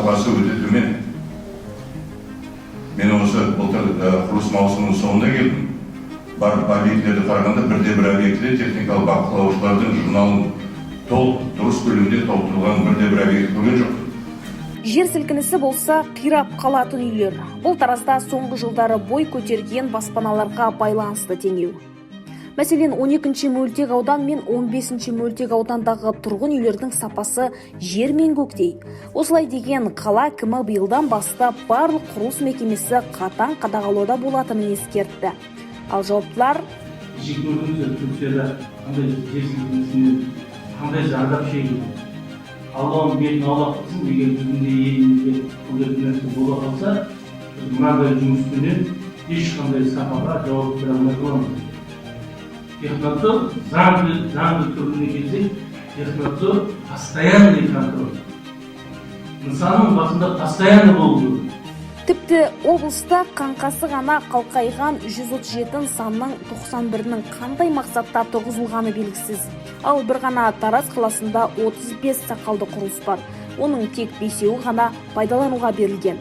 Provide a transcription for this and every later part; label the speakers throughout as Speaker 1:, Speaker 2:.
Speaker 1: сапасы өте төмен. Мен осы былтыр құрылыс маусымының соңында келдім. Бар объектілерді қарағанда бірде-бір объектіде техникалық бақылаушылардың журналын дұрыс көлемде толтырылған бірде-бір объект көрген жоқ.
Speaker 2: Жер сілкінісі болса қирап қалатын үйлер. Бұл таразда соңғы жылдары бой көтерген баспаналарға байланысты теңеу. Мәселен, 12-ші мөлтек аудан мен 15-ші мөлтек аудандағы тұрғын үйлердің сапасы жер мен көктей. Осылай деген қала әкімі биылдан бастап барлық құрылыс мекемесі қатаң қадағалауда болатынын ескертті. Ал жауаптылар
Speaker 3: қандай зардап шегеді. Алланың бетін аулақ қылсын, егер біздің елімізде бұл нәрсе бола қалса, біз мынадай жұмыспенен ешқандай сапаға жауап бере алмай қаламыз. Технадзор заңды түріне келсек, технадзор постоянный контроль. Нысанның басында постоянно болу.
Speaker 2: Тіпті облыста қаңқасы ғана қалқайған 137 нысанның 91-ның қандай мақсатта тұрғызылғаны белгісіз. Ал бір ғана Тараз қаласында 35 сақалды құрылыс бар. Оның тек 5-еуі ғана пайдалануға берілген.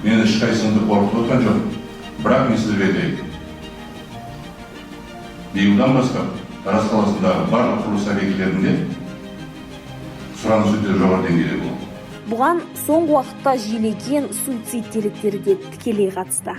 Speaker 1: Мен ешқайсыңды қорқытып отырған жоқ. Бірақ мен сізге айтайын. Биылдан бастап Тараз қаласындағы барлық құрылыс объектілерінде сұраныс өте жоғары деңгейде болады.
Speaker 2: Бұған соңғы уақытта жиілеген суицид деректері де тікелей қатысты.